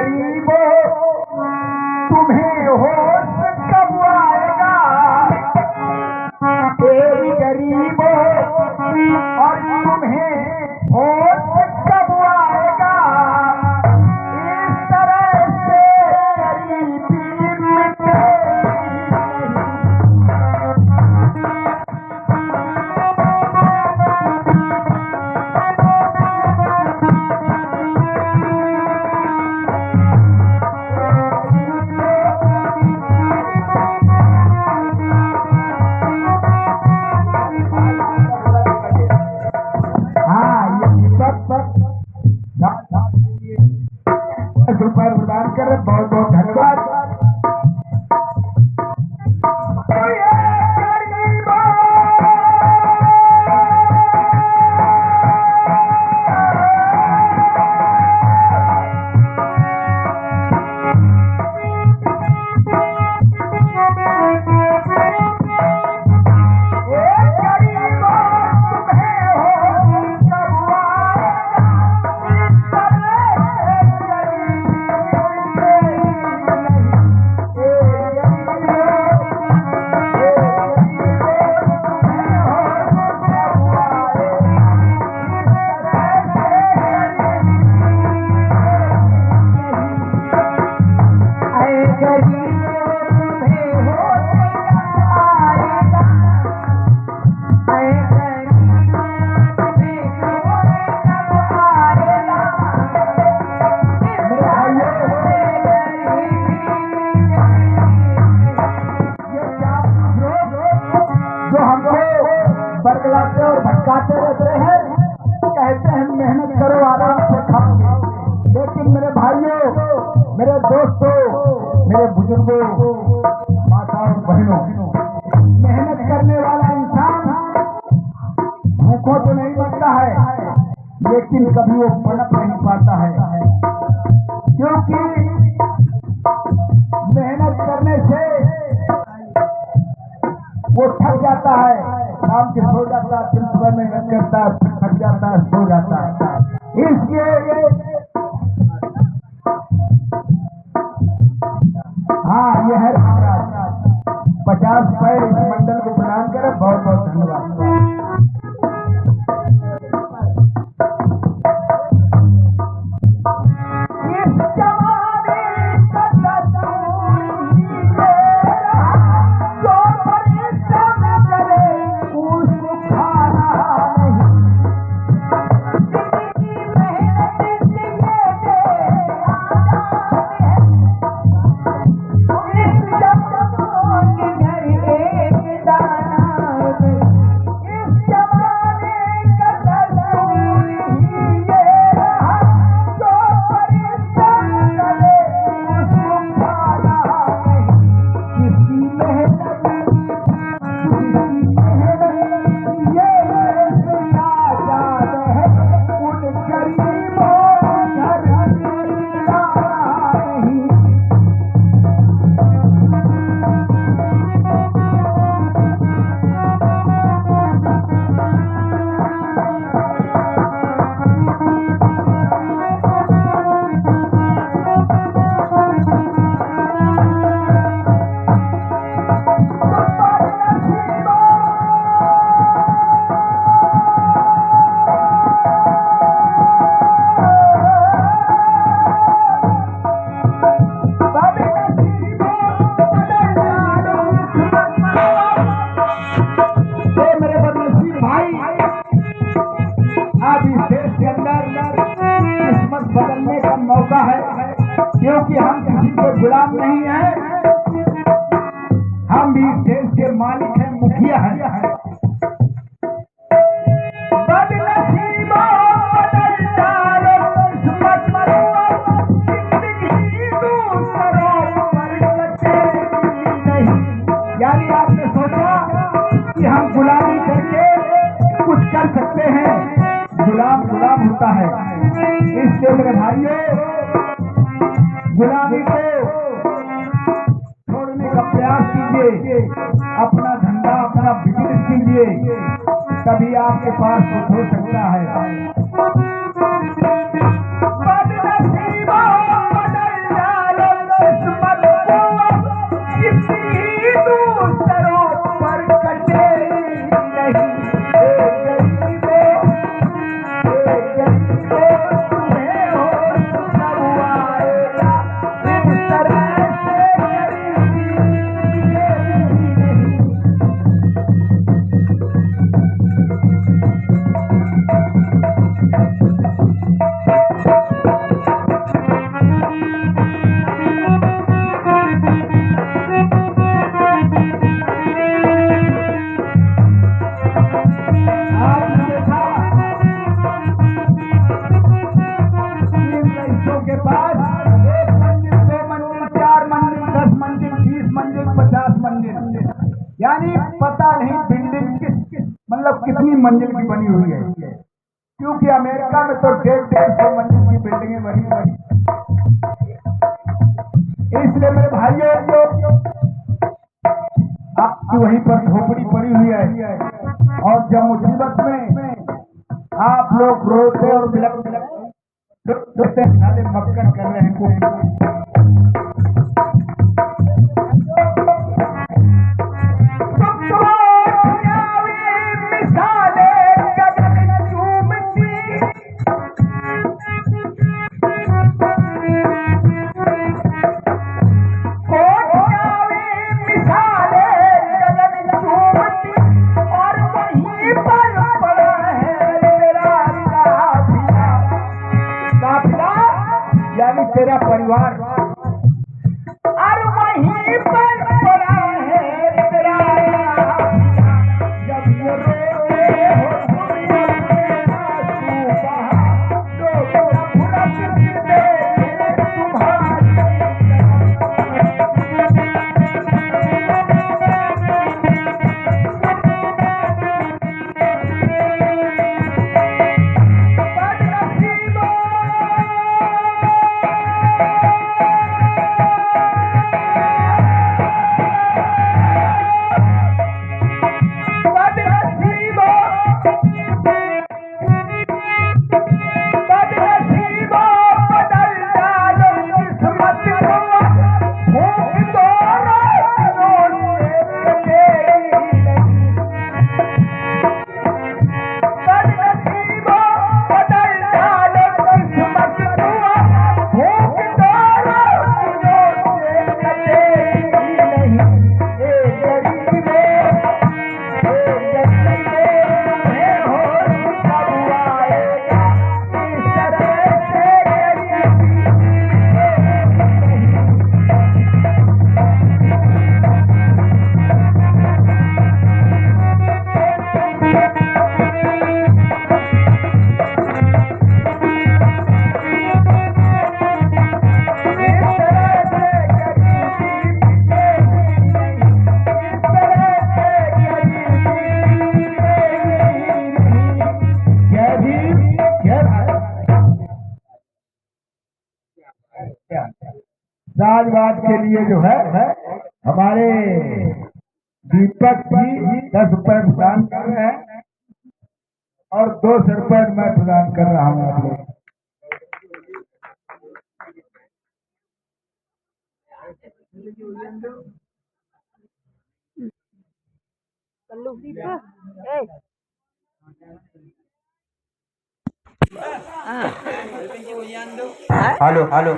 गरीबों तुम्हें होश कब आएगा, तेरी गरीबों और तुम्हें होश कब आएगा। इस तरह से गरीबी मिटेगी रुपये प्रदान कर रहे। बहुत बहुत धन्यवाद। बरगलाते और भटकाते रहते हैं, कहते हैं मेहनत करो आराम से खाओगे। लेकिन मेरे भाइयों, मेरे दोस्तों, मेरे बुजुर्गों, माताओं और बहनों, मेहनत करने वाला इंसान भूखों तो नहीं मरता है, लेकिन कभी वो पनप नहीं पाता है, क्योंकि मेहनत करने से वो थक जाता है, शाम के सो जाता है, फिर सुबह मेहनत करता है, फिर थक जाता है, सो जाता है। इसलिए हाँ, यह है महाराज 50 रुपये इस मंडल को प्रदान करें। बहुत बहुत धन्यवाद। क्योंकि हम किसी के गुलाम नहीं हैं, हम भी इस देश के मालिक हैं, मुखिया हैं। यानी आपने सोचा कि हम गुलामी करके कुछ कर सकते हैं, गुलाम गुलाम होता है। इसलिए मेरे भाइयों, गुलामी को छोड़ने का प्रयास कीजिए, अपना धंधा, अपना बिजनेस कीजिए, तभी आपके पास कुछ हो सकता है। मंजिल की बनी हुई है, क्योंकि अमेरिका में तो 150-150 मंजिल की बिल्डिंगें बनी हुई। इसलिए मेरे भाइयों, आपकी वहीं पर झोपड़ी पड़ी हुई है, और जब मुसीबत में आप लोग रोते और बिलखते साले मक्कड़ कर रहे हैं। यानी तेरा परिवार और वहीं पर पड़ा है तेरा। जब ये रोते हो राजवाद के लिए जो है हमारे दीपक जी 10 रुपए प्रदान कर रहे हैं और 200 रुपए मैं प्रदान कर रहा हूँ आप लोग। Halo, halo.